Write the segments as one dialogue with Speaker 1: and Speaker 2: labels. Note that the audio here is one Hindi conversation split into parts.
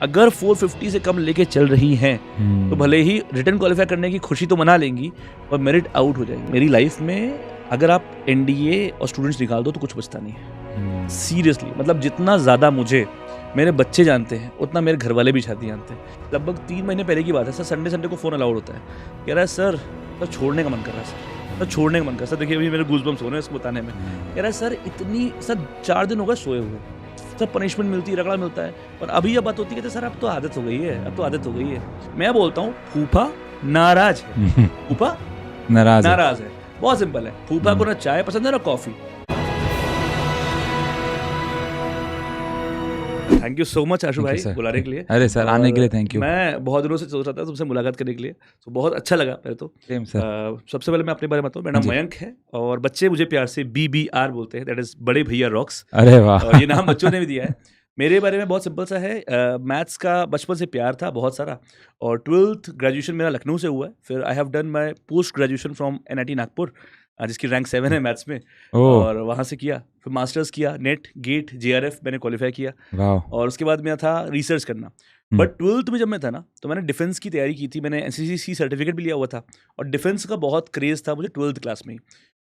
Speaker 1: अगर 450 से कम लेके चल रही हैं तो भले ही रिटर्न क्वालिफाई करने की खुशी तो मना लेंगी और मेरिट आउट हो जाएगी। मेरी लाइफ में अगर आप एनडीए और स्टूडेंट्स निकाल दो तो कुछ बचता नहीं है। सीरियसली, मतलब जितना ज़्यादा मुझे मेरे बच्चे जानते हैं उतना मेरे घर वाले भी शादी जानते हैं। लगभग 3 महीने पहले की बात है सर, संडे को फ़ोन अलाउड होता है। कह रहा है सर छोड़ने का मन कर रहा है सर, छोड़ने का मन कर रहा है सर। देखिए अभी मेरे गूज़बम्स हो रहे हैं इसको बताने में। कह रहा है सर 4 दिन हो गए सोए हुए, सब पनिशमेंट मिलती है, रगड़ा मिलता है, और अभी यह बात होती है कि सर अब तो आदत हो गई है, अब तो आदत हो गई है। मैं बोलता हूँ फूफा नाराज है, फूफा नाराज है। बहुत सिंपल है, फूफा को ना चाय पसंद है ना coffee. Thank you so much Ashu भाई बुलाने के लिए।
Speaker 2: अरे सर आने के लिए थैंक यू।
Speaker 1: मैं बहुत दिनों से सोच रहा था तुमसे मुलाकात करने के लिए, तो बहुत अच्छा लगा। पहले तो सबसे पहले मैं अपने बारे में बताऊं, मेरा नाम मयंक है और बच्चे मुझे प्यार से BBR बोलते हैं, दैट इज बड़े भैया रॉक्स।
Speaker 2: अरे वाह,
Speaker 1: और ये नाम बच्चों ने भी दिया है। मेरे बारे में बहुत सिंपल सा है, मैथ्स का बचपन से प्यार था बहुत सारा, और 12th ग्रेजुएशन मेरा लखनऊ से हुआ है। फिर I have done my post graduation from NIT Nagpur, जिसकी रैंक 7 है मैथ्स में, और वहाँ से किया। फिर मास्टर्स किया, नेट गेट JRF मैंने क्वालिफाई किया, और उसके बाद मेरा था रिसर्च करना। बट 12th में जब मैं था ना तो मैंने डिफेंस की तैयारी की थी, मैंने NCC सर्टिफिकेट भी लिया हुआ था, और डिफेंस का बहुत क्रेज़ था मुझे 12th क्लास में ही।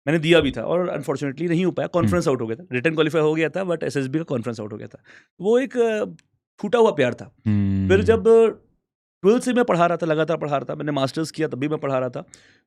Speaker 1: मैंने दिया भी था और अनफॉर्चुनेटली नहीं हो पाया, कॉन्फ्रेंस आउट हो गया था। रिटर्न क्वालिफाई हो गया था बट SSB का कॉन्फ्रेंस आउट हो गया था। वो एक छूटा हुआ प्यार था। फिर जब 12th से मैं पढ़ा रहा था, लगातार पढ़ा रहा था, मैंने मास्टर्स किया तब भी मैं पढ़ा रहा था।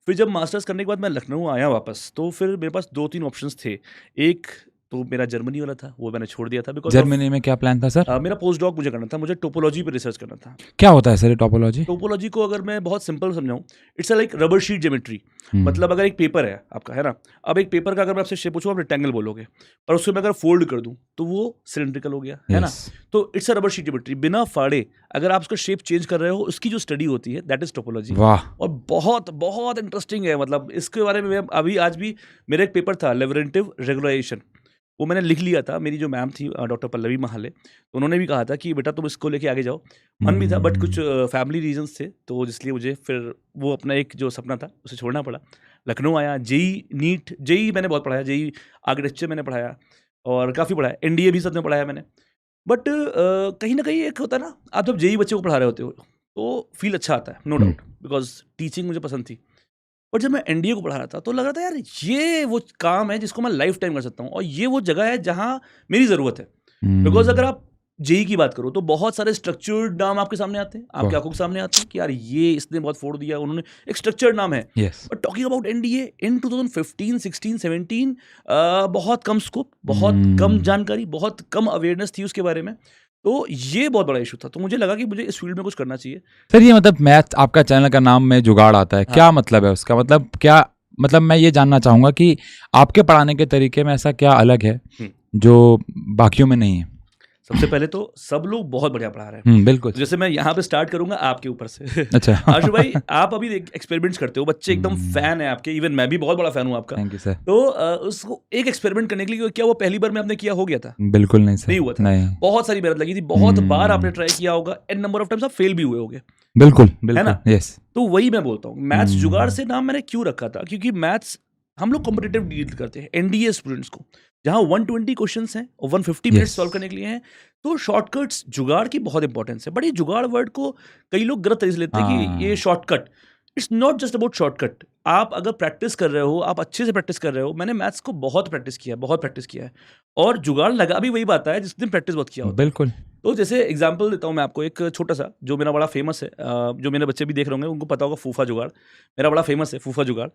Speaker 1: फिर जब मास्टर्स करने के बाद मैं लखनऊ आया वापस, तो फिर मेरे पास 2-3 ऑप्शंस थे। एक तो मेरा जर्मनी वाला था, वो मैंने छोड़ दिया था। बिकॉज
Speaker 2: जर्मनी में क्या प्लान था सर?
Speaker 1: मेरा पोस्ट डॉक मुझे करना था, मुझे टोपोलॉजी पे रिसर्च करना था।
Speaker 2: क्या होता है सर टोपोलॉजी?
Speaker 1: टोपोलॉजी को अगर मैं बहुत सिंपल समझाऊं, it's like rubber sheet geometry. मतलब अगर एक पेपर है आपका, है ना, अब एक पेपर का अगर मैं आपसे शेप पूछूं आप रेक्टेंगल बोलोगे, पर उसको मैं अगर फोल्ड कर दूं तो वो सिलेंड्रिकल हो गया, है ना। तो it's a rubber sheet geometry, बिना फाड़े अगर आप उसका शेप चेंज कर रहे हो, उसकी जो स्टडी होती है दैट इज टोपोलॉजी। और बहुत बहुत इंटरेस्टिंग है। मतलब इसके बारे में अभी आज भी मेरा एक पेपर था लेवरेंटिव रेगुलराइजेशन, वो मैंने लिख लिया था। मेरी जो मैम थी डॉक्टर पल्लवी महाले, तो उन्होंने भी कहा था कि बेटा तुम इसको लेके आगे जाओ। मन भी था बट कुछ फैमिली रीजंस थे, तो इसलिए मुझे फिर वो अपना एक जो सपना था उसे छोड़ना पड़ा। लखनऊ आया, जेई मैंने बहुत पढ़ाया, जेई आर्किटेक्चर मैंने पढ़ाया और काफ़ी पढ़ाया, NDA भी साथ में पढ़ाया मैंने। बट कहीं ना कहीं एक होता है ना, आप जब जेई बच्चे को पढ़ा रहे होते हो तो फील अच्छा आता है, नो डाउट, बिकॉज टीचिंग मुझे पसंद थी। और जब मैं NDA को पढ़ा रहा था तो लग रहा था यार ये वो काम है जिसको मैं लाइफ टाइम कर सकता हूँ, और ये वो जगह है जहाँ मेरी ज़रूरत है। बिकॉज अगर आप जेई की बात करो तो बहुत सारे स्ट्रक्चर्ड नाम आपके सामने आते हैं, आपकी आंखों के सामने आते हैं कि यार ये इसने बहुत फोड़ दिया, उन्होंने एक स्ट्रक्चर्ड नाम है। बट टॉकिंग अबाउट NDA इन 2015, 16, 17 बहुत कम स्कोप, बहुत कम जानकारी, बहुत कम अवेयरनेस थी उसके बारे में। तो ये बहुत बड़ा इशू था, तो मुझे लगा कि मुझे इस फील्ड में कुछ करना चाहिए।
Speaker 2: सर ये मतलब मैथ, आपका चैनल का नाम में जुगाड़ आता है, हाँ। क्या मतलब है उसका? मतलब क्या, मतलब मैं ये जानना चाहूँगा कि आपके पढ़ाने के तरीके में ऐसा क्या अलग है जो बाकियों में नहीं है?
Speaker 1: सबसे पहले तो सब लोग बहुत बढ़िया पढ़ा रहे हैं,
Speaker 2: बिल्कुल।
Speaker 1: जैसे मैं यहाँ पे स्टार्ट करूंगा आपके ऊपर से।
Speaker 2: अच्छा
Speaker 1: आशु भाई, आप अभी एक्सपेरिमेंट्स करते हो, बच्चे एकदम फैन है आपके, इवन मैं भी बहुत बड़ा फैन हूँ आपका।
Speaker 2: Thank you sir.
Speaker 1: तो उसको एक एक्सपेरिमेंट करने के लिए, क्या वो पहली बार में आपने किया हो गया था?
Speaker 2: बिल्कुल नहीं सर,
Speaker 1: नहीं हुआ था। नहीं। बहुत सारी मेहनत लगी थी, बहुत बार आपने ट्राई किया होगा, एन नंबर ऑफ टाइम्स आप फेल भी हुए होगे।
Speaker 2: बिल्कुल
Speaker 1: है ना?
Speaker 2: यस।
Speaker 1: तो वही मैं बोलता हूँ, मैथ्स जुगाड़ से नाम मैंने क्यों रखा था, क्योंकि मैथ्स हम लोग कॉम्पिटिटिव डील करते हैं NDA स्टूडेंट्स को, जहाँ 120 क्वेश्चंस हैं और 150 मिनट्स सॉल्व करने के लिए हैं। तो शॉर्टकट्स, जुगाड़ की बहुत इंपॉर्टेंस है। बट ये जुगाड़ वर्ड को कई लोग गलत तरीके से लेते हैं कि ये shortcut. It's not just about shortcut. आप अगर प्रैक्टिस कर रहे हो, आप अच्छे से प्रैक्टिस कर रहे हो, मैंने मैथ्स को बहुत प्रैक्टिस किया है, और जुगाड़ लगा भी वही बात है जिसने प्रैक्टिस बहुत किया होता है।
Speaker 2: बिल्कुल।
Speaker 1: तो जैसे एग्जांपल देता हूँ मैं आपको, एक छोटा सा जो मेरा बड़ा फेमस है, जो मेरे बच्चे भी देख रहे होंगे उनको पता होगा, फूफा जुगाड़ मेरा बड़ा फेमस है, फूफा जुगाड़।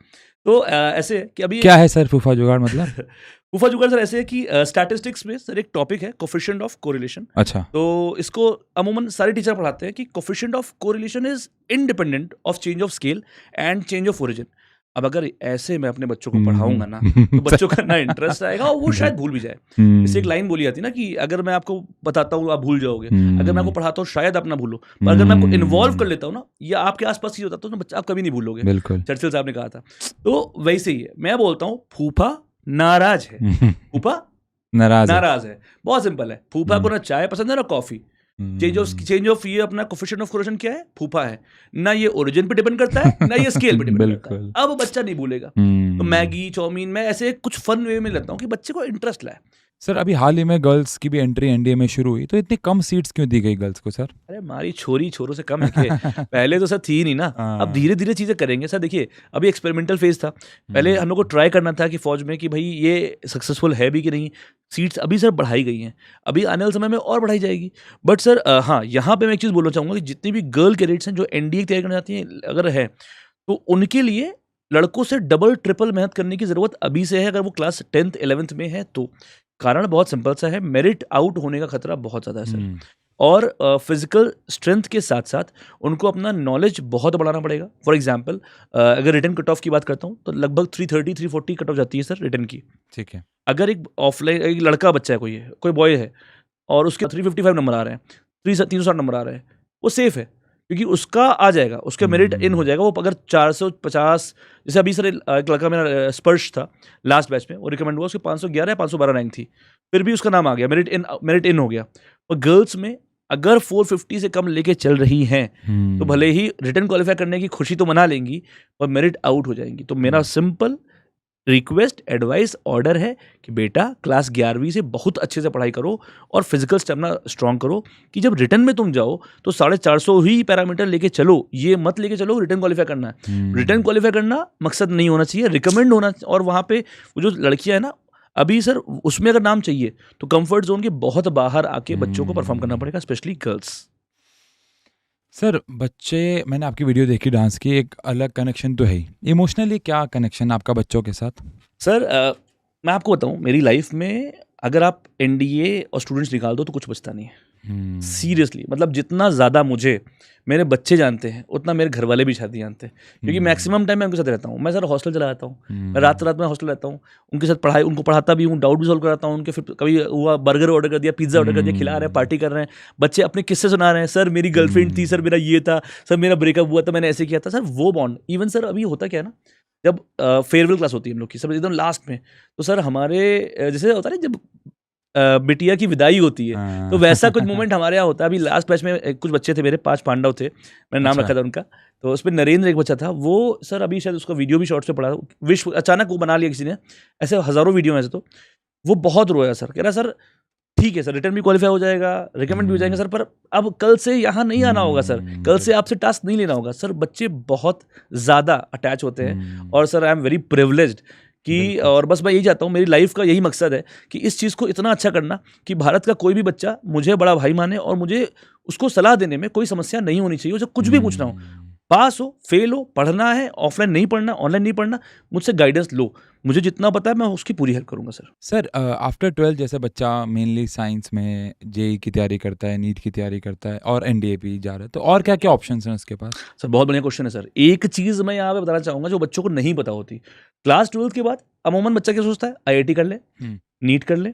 Speaker 1: तो ऐसे है कि अभी
Speaker 2: क्या है सर फूफा जुगाड़ मतलब?
Speaker 1: फूफा जुगाड़ सर ऐसे है कि स्टैटिस्टिक्स में सर एक टॉपिक है कोफिशिएंट ऑफ कोरिलेशन।
Speaker 2: अच्छा।
Speaker 1: तो इसको अमूमन सारे टीचर पढ़ाते हैं कि coefficient of correlation is independent of change of scale and change of origin. अब अगर ऐसे मैं अपने बच्चों को पढ़ाऊंगा ना तो बच्चों का ना इंटरेस्ट आएगा और वो शायद भूल भी जाए। इससे एक लाइन बोली जाती है ना कि अगर मैं आपको बताता हूँ आप भूल जाओगे, अगर मैं आपको पढ़ाता हूँ शायद आप ना भूलो, पर अगर मैं आपको इन्वॉल्व कर लेता हूँ ना, या आपके आसपास ही होता तो बच्चा आप कभी नहीं भूलोगे।
Speaker 2: बिल्कुल,
Speaker 1: चर्चिल साहब ने कहा था। तो वैसे ही है, मैं बोलता हूँ फूफा नाराज है, फूफा नाराज है। बहुत सिंपल है, फूफा को ना चाय पसंद है ना कॉफी। चेंज ऑफ ये अपना कोफिशिएंट ऑफ कोरिलेशन क्या है? फूफा है ना, ये ओरिजिन पे डिपेंड करता है ना ये स्केल पे डिपेंड करता है। अब बच्चा नहीं भूलेगा। तो मैगी, चाउमीन, मैं ऐसे कुछ फन वे में लेता हूँ कि बच्चे को इंटरेस्ट लाए।
Speaker 2: सर अभी हाल ही में गर्ल्स की भी एंट्री एनडीए में शुरू हुई, तो इतनी कम सीट्स क्यों दी गई गर्ल्स को सर?
Speaker 1: अरे हमारी छोरी छोरों से कम है के पहले तो सर थी ही नहीं ना। अब
Speaker 2: हाँ।
Speaker 1: धीरे धीरे चीजें करेंगे सर। देखिए अभी एक्सपेरिमेंटल फेज था, पहले हम लोग को ट्राई करना था कि फौज में कि भाई ये सक्सेसफुल है भी कि नहीं। सीट्स अभी सर बढ़ाई गई हैं, अभी आने वाले समय में और बढ़ाई जाएगी। बट सर हाँ, यहाँ पे मैं एक चीज़ बोलना चाहूँगा कि जितनी भी गर्ल कैडेट्स हैं जो एनडीए की तैयारी करना चाहती हैं अगर है, तो उनके लिए लड़कों से डबल ट्रिपल मेहनत करने की ज़रूरत अभी से है, अगर वो क्लास 10th 11th में है तो। कारण बहुत सिंपल सा है, मेरिट आउट होने का खतरा बहुत ज़्यादा है सर। और फिजिकल स्ट्रेंथ के साथ साथ उनको अपना नॉलेज बहुत बढ़ाना पड़ेगा। फॉर एग्जांपल अगर रिटन कट ऑफ की बात करता हूँ तो लगभग 330 340 कट ऑफ जाती है सर रिटन की।
Speaker 2: ठीक है।
Speaker 1: अगर एक ऑफलाइन एक लड़का बच्चा है, कोई बॉय है और उसके 355 नंबर आ रहे हैं, 360 नंबर आ रहे हैं, वो सेफ है क्योंकि उसका आ जाएगा, उसका मेरिट इन हो जाएगा। वो अगर 450, जैसे अभी सर एक लड़का मेरा स्पर्श था लास्ट बैच में, वो रिकमेंड हुआ, उसके 511 या 512 रैंक थी, फिर भी उसका नाम आ गया, मेरिट इन हो गया। और गर्ल्स में अगर 450 से कम लेके चल रही हैं तो भले ही रिटर्न क्वालिफाई करने की खुशी तो मना लेंगी और मेरिट आउट हो जाएंगी। तो मेरा सिंपल रिक्वेस्ट, एडवाइस, ऑर्डर है कि बेटा क्लास 11वीं से बहुत अच्छे से पढ़ाई करो और फिजिकल स्टेमिना स्ट्रांग करो कि जब रिटर्न में तुम जाओ तो 450 ही पैरामीटर लेके चलो। ये मत लेके चलो रिटर्न क्वालिफाई करना है। रिटर्न क्वालिफाई करना मकसद नहीं होना चाहिए, रिकमेंड होना। और वहाँ पे वो जो लड़कियाँ हैं ना, अभी सर उसमें अगर नाम चाहिए तो कंफर्ट जोन के बहुत बाहर आके बच्चों को परफॉर्म करना पड़ेगा, स्पेशली गर्ल्स।
Speaker 2: सर बच्चे, मैंने आपकी वीडियो देखी डांस की, एक अलग कनेक्शन तो है ही। इमोशनली क्या कनेक्शन है आपका बच्चों के साथ?
Speaker 1: सर मैं आपको बताऊं, मेरी लाइफ में अगर आप एनडीए और स्टूडेंट्स निकाल दो तो कुछ बचता नहीं है। सीरियसली, मतलब जितना ज़्यादा मुझे मेरे बच्चे जानते हैं उतना मेरे घर वाले भी शादी जानते हैं, क्योंकि मैक्सिमम टाइम मैं उनके साथ रहता हूँ। मैं सर हॉस्टल चला जाता हूँ, मैं रात में हॉस्टल रहता हूँ, उनके साथ उनको पढ़ाता भी हूँ, डाउट भी सॉल्व कराता हूँ उनके। फिर कभी हुआ बर्गर ऑर्डर कर दिया, पिज्ज़ा ऑर्डर कर दिया, खिला रहे हैं, पार्टी कर रहे हैं, बच्चे अपने किस्से सुना रहे हैं। सर मेरी गर्लफ्रेंड थी, सर मेरा ये था, सर मेरा ब्रेकअप हुआ था, मैंने ऐसे किया था। सर वो बॉन्ड, इवन सर अभी होता क्या है ना, जब फेयरवेल क्लास होती है हम लोग की सब एकदम लास्ट में, तो सर हमारे जैसे होता है ना जब बिटिया की विदाई होती है, तो वैसा कुछ मोमेंट हमारे यहाँ होता है। अभी लास्ट बैच में कुछ बच्चे थे मेरे, 5 पांडव थे, मैंने नाम रखा था उनका। तो उसमें नरेंद्र एक बच्चा था, वो सर अभी शायद उसका वीडियो भी शॉर्ट से पड़ा, विश अचानक वो बना लिया किसी ने, ऐसे हज़ारों वीडियो में। ऐसे तो वो बहुत रोया सर, कह रहा सर ठीक है सर, रिटर्न भी क्वालिफाई हो जाएगा, रिकमेंड भी हो जाएंगे सर, पर अब कल से यहाँ नहीं आना होगा सर, कल से आपसे टास्क नहीं लेना होगा। सर बच्चे बहुत ज़्यादा अटैच होते हैं और sir I am very privileged कि, और बस मैं यही चाहता हूँ, मेरी लाइफ का यही मकसद है कि इस चीज़ को इतना अच्छा करना कि भारत का कोई भी बच्चा मुझे बड़ा भाई माने और मुझे उसको सलाह देने में कोई समस्या नहीं होनी चाहिए। उसे कुछ भी पूछना हो, पास हो फेल हो, पढ़ना है ऑफलाइन नहीं पढ़ना, ऑनलाइन नहीं पढ़ना, मुझसे गाइडेंस लो। मुझे जितना पता है मैं उसकी पूरी हेल्प करूंगा सर।
Speaker 2: सर आफ्टर 12 जैसे बच्चा मेनली साइंस में जेई की तैयारी करता है, नीट की तैयारी करता है और एनडीए भी जा रहा है, तो और क्या क्या ऑप्शंस हैं उसके पास?
Speaker 1: सर बहुत बढ़िया क्वेश्चन है सर। एक चीज़ मैं यहाँ पे बताना चाहूँगा जो बच्चों को नहीं पता होती, क्लास 12 के बाद अमूमन बच्चा क्या सोचता है, आईआईटी कर ले, नीट कर ले,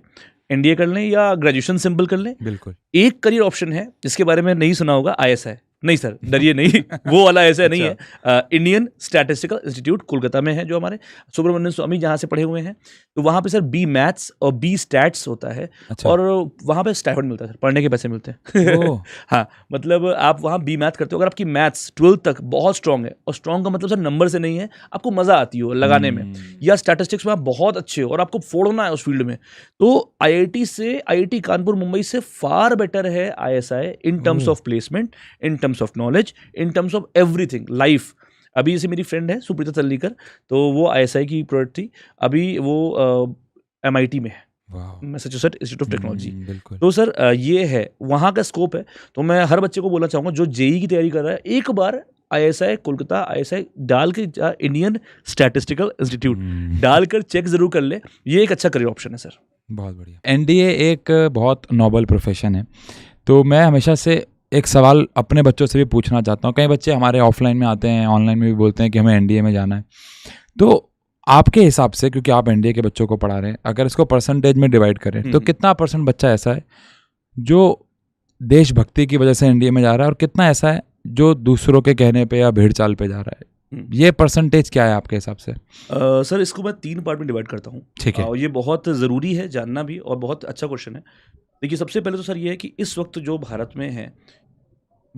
Speaker 1: एनडीए कर लें या ग्रेजुएशन सिंपल कर लें।
Speaker 2: बिल्कुल।
Speaker 1: एक करियर ऑप्शन है जिसके बारे में नहीं सुना होगा, आईएसआई। नहीं सर, डरिए नहीं, वो वाला ऐसा नहीं है। इंडियन स्टैटिस्टिकल इंस्टीट्यूट कोलकाता में है, जो हमारे सुब्रमण्यम स्वामी जहाँ से पढ़े हुए हैं। तो वहाँ पे सर बी मैथ्स और बी स्टैट्स होता है। और वहाँ पे स्टाइपेंड मिलता है सर, पढ़ने के पैसे मिलते हैं। हाँ, मतलब आप वहाँ बी मैथ करते हो, अगर आपकी मैथ्स 12th तक बहुत स्ट्रॉन्ग है, और स्ट्रॉन्ग का मतलब सर नंबर से नहीं है, आपको मज़ा आती हो लगाने में, या स्टैटिस्टिक्स में आप बहुत अच्छे हो और आपको फोड़ना है उस फील्ड में, तो आईआईटी से, आईआईटी कानपुर मुंबई से फार बेटर है ISI in terms of placement, in terms of knowledge, in terms of everything life. अभी जैसे मेरी फ्रेंड है सुप्रीता तल्लीकर, तो वो आईएसआई की प्रोडक्ट थी, अभी वो एमआईटी में है, मैसाचुसेट्स इंस्टीट्यूट ऑफ टेक्नोलॉजी। तो सर ये है, वहाँ का स्कोप है। तो मैं हर बच्चे को बोलना चाहूँगा जो जेई की तैयारी कर रहा है, एक बार आईएसआई कोलकाता, आईएसआई डाल के, इंडियन स्टैटिस्टिकल इंस्टीट्यूट डालकर चेक जरूर कर ले, ये एक अच्छा करियर ऑप्शन है सर।
Speaker 2: बहुत बढ़िया। एनडीए एक बहुत नोबल प्रोफेशन है, तो मैं हमेशा से एक सवाल अपने बच्चों से भी पूछना चाहता हूँ। कई बच्चे हमारे ऑफलाइन में आते हैं, ऑनलाइन में भी बोलते हैं कि हमें एनडीए में जाना है, तो आपके हिसाब से, क्योंकि आप एनडीए के बच्चों को पढ़ा रहे हैं, अगर इसको परसेंटेज में डिवाइड करें तो कितना % बच्चा ऐसा है जो देशभक्ति की वजह से एनडीए में जा रहा है और कितना ऐसा है जो दूसरों के कहने पे या भेड़ चाल पे जा रहा है? ये परसेंटेज क्या है आपके हिसाब से?
Speaker 1: सर इसको मैं 3 पार्ट में डिवाइड करता हूँ।
Speaker 2: ठीक है।
Speaker 1: और ये बहुत ज़रूरी है जानना भी, और बहुत अच्छा क्वेश्चन है। देखिए सबसे पहले तो सर ये है कि इस वक्त जो भारत में है,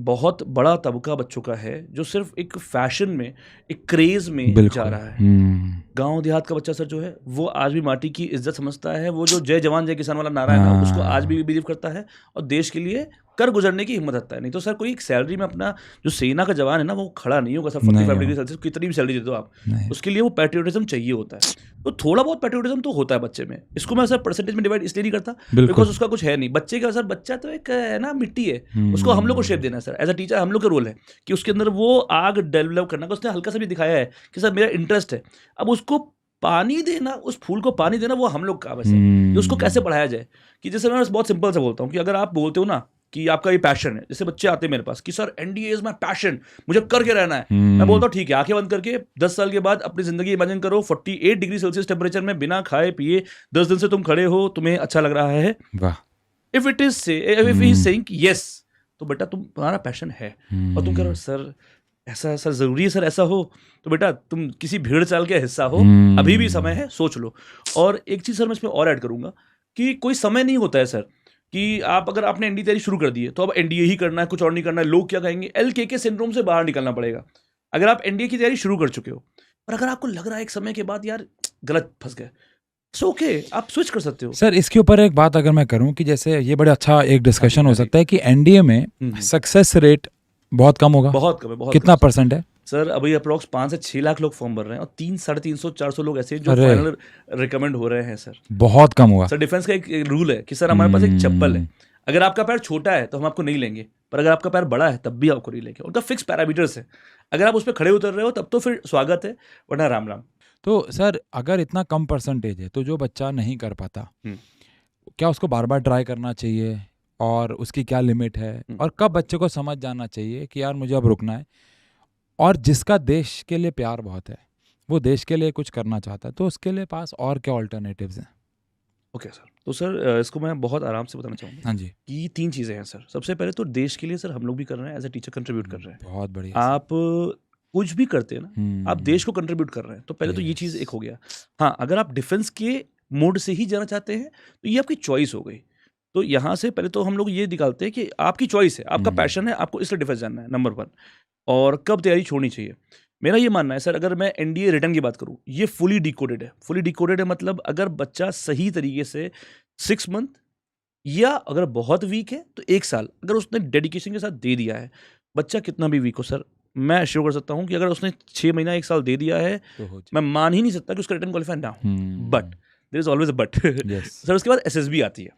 Speaker 1: बहुत बड़ा तबका बच्चों का है जो सिर्फ एक फैशन में, एक क्रेज में जा
Speaker 2: बिल्कुल।
Speaker 1: रहा है। गांव देहात का बच्चा सर जो है वो आज भी माटी की इज्जत समझता है, वो जो जय जवान जय किसान वाला नारा है ना, उसको आज भी बिलीव करता है और देश के लिए कर गुजरने की हिम्मत रखता है। नहीं तो सर कोई एक सैलरी में अपना जो सेना का जवान है ना वो खड़ा नहीं होगा सर। 45 डिग्री सेल्सियस कितनी भी सैलरी दे दो आप,
Speaker 2: नहीं।
Speaker 1: उसके लिए वो पैट्रियोटिज्म चाहिए होता है। तो थोड़ा बहुत पैट्रियोटिज्म तो होता है बच्चे में। इसको मैं सर परसेंटेज में डिवाइड इसलिए नहीं करता
Speaker 2: बिल्कुल।
Speaker 1: बिकॉज उसका कुछ है नहीं। बच्चे का सर, बच्चा तो एक है ना मिट्टी है, उसको हम लोग को शेप देना है सर। एज अ टीचर हम लोग का रोल है कि उसके अंदर वो आग डेवलप करना का। उसने हल्का सा भी दिखाया है कि सर मेरा इंटरेस्ट है, अब उसको पानी देना, उस फूल को पानी देना वो हम लोग का बस है कि उसको कैसे बढ़ाया जाए। कि जैसे मैं बहुत सिंपल से बोलता हूँ कि अगर आप बोलते हो ना कि आपका ये पैशन है, जैसे बच्चे आते हैं मेरे पास कि sir NDA is my passion, मुझे करके रहना है। मैं बोलता हूँ ठीक है, आंखें बंद करके 10 साल के बाद अपनी जिंदगी इमेजिन करो 48 डिग्री सेल्सियस टेम्परेचर में बिना खाए पिए 10 दिन से तुम खड़े हो, तुम्हें अच्छा लग रहा है।
Speaker 2: वाह।
Speaker 1: If it is if he is saying yes, तो बेटा तुम्हारा पैशन है। और तुम कह रहे हो सर ऐसा सर जरूरी है सर ऐसा हो, तो बेटा तुम किसी भीड़ चाल के हिस्सा हो, अभी भी समय है, सोच लो। और एक चीज सर मैं इसमें और ऐड करूंगा कि कोई समय नहीं होता है सर कि आप अगर आपने एनडीए तैयारी शुरू कर दी है तो अब एनडीए ही करना है, कुछ और नहीं करना है। लोग क्या कहेंगे, एलकेके सिंड्रोम से बाहर निकलना पड़ेगा। अगर आप एनडीए की तैयारी शुरू कर चुके हो और अगर आपको लग रहा है एक समय के बाद यार गलत फंस गए, सो ओके, आप स्विच कर सकते हो।
Speaker 2: सर इसके ऊपर एक बात अगर मैं करूं कि जैसे ये बड़ा अच्छा एक डिस्कशन हो सकता है कि एनडीए में सक्सेस रेट बहुत कम होगा।
Speaker 1: बहुत कम है। बहुत
Speaker 2: कितना परसेंट है
Speaker 1: सर? अभी अप्रोक्स 5 से 6 लाख लोग फॉर्म भर रहे हैं और 300-350-400 लोग ऐसे जो फाइनल रिकमेंड हो रहे हैं सर।
Speaker 2: बहुत कम हुआ
Speaker 1: सर। डिफेंस का एक रूल है कि सर हमारे पास एक चप्पल है, अगर आपका पैर छोटा है तो हम आपको नहीं लेंगे, पर अगर आपका पैर बड़ा है तब भी आपको नहीं लेंगे। उनका फिक्स पैरामीटर्स है, अगर आप उस पर खड़े उतर रहे हो तब तो फिर स्वागत है, वरना राम राम।
Speaker 2: तो सर अगर इतना कम परसेंटेज है तो जो बच्चा नहीं कर पाता, क्या उसको बार बार ट्राई करना चाहिए और उसकी क्या लिमिट है, और कब बच्चे को समझ जाना चाहिए कि यार मुझे अब रुकना है, और जिसका देश के लिए प्यार बहुत है, वो देश के लिए कुछ करना चाहता है, तो उसके लिए पास और क्या ऑल्टरनेटिव्स हैं?
Speaker 1: ओके सर, तो सर इसको मैं बहुत आराम से बताना चाहूँगा।
Speaker 2: हाँ जी।
Speaker 1: कि 3 चीज़ें हैं सर। सबसे पहले तो देश के लिए सर हम लोग भी कर रहे हैं, एज ए टीचर कंट्रीब्यूट कर रहे हैं।
Speaker 2: बहुत बढ़िया।
Speaker 1: आप कुछ भी करते हैं ना, आप देश को कंट्रीब्यूट कर रहे हैं, तो पहले तो ये चीज़ एक हो गया। हाँ, अगर आप डिफेंस के मोड से ही जाना चाहते हैं तो ये आपकी चॉइस हो गई। तो यहाँ से पहले तो हम लोग ये निकालते हैं कि आपकी चॉइस है, आपका पैशन है, आपको इसलिए डिफेंस जानना है, नंबर 1। और कब तैयारी छोड़नी चाहिए, मेरा ये मानना है सर, अगर मैं एनडीए रिटर्न की बात करूँ, ये फुली डिकोडेड है। फुली डिकोडेड है मतलब अगर बच्चा सही तरीके से 6 मंथ या अगर बहुत वीक है तो 1 साल अगर उसने डेडिकेशन के साथ दे दिया है, बच्चा कितना भी वीक हो सर, मैं एश्योर कर सकता हूँ कि अगर उसने 6 महीना 1 साल दे दिया है,
Speaker 2: तो
Speaker 1: मैं मान ही नहीं सकता कि उसका रिटर्न क्वालिफाई ना हो। But there is always a but. Sir उसके बाद एसएसबी आती है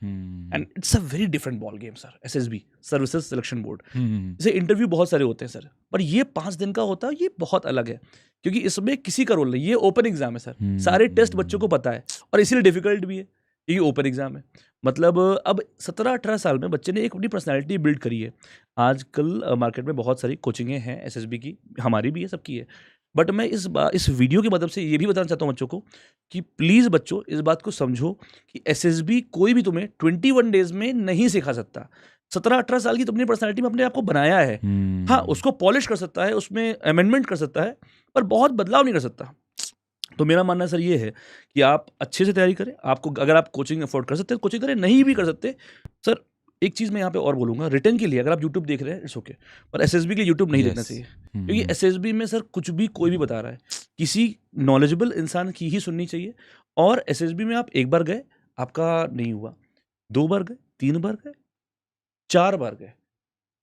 Speaker 1: and it's a very different ball game sir. SSB, services selection board, जैसे इंटरव्यू बहुत सारे होते हैं सर, पर ये 5 दिन का होता है, ये बहुत अलग है क्योंकि इसमें किसी का रोल नहीं, ये ओपन एग्जाम है सर। सारे टेस्ट बच्चों को पता है और इसीलिए डिफिकल्ट भी है, ये ओपन एग्जाम है। मतलब अब 17-18 साल में बच्चे ने एक अपनी पर्सनैलिटी बिल्ड करी है। आजकल मार्केट में बहुत सारी कोचिंगें हैं एसएसबी की, हमारी भी है, सबकी है। बट मैं इस वीडियो की मदद से ये भी बताना चाहता हूँ बच्चों को कि प्लीज़ बच्चों इस बात को समझो कि एसएसबी कोई भी तुम्हें 21 डेज में नहीं सिखा सकता। 17-18 साल की तुमने पर्सनैलिटी में अपने आप को बनाया है, हाँ उसको पॉलिश कर सकता है, उसमें अमेंडमेंट कर सकता है, पर बहुत बदलाव नहीं कर सकता। तो मेरा मानना सर ये है कि आप अच्छे से तैयारी करें। आपको अगर आप कोचिंग अफोर्ड कर सकते हैं कोचिंग करें, नहीं भी कर सकते सर, एक चीज़ मैं यहाँ पे और बोलूँगा, रिटर्न के लिए अगर आप यूट्यूब देख रहे हैं इट्स ओके, पर एसएसबी के लिए यूट्यूब नहीं देखना चाहिए क्योंकि एसएसबी में सर कुछ भी कोई भी बता रहा है, किसी नॉलेजेबल इंसान की ही सुननी चाहिए। और एसएसबी में आप 1 बार गए, आपका नहीं हुआ, 2 बार गए, 3 बार गए, 4 बार गए,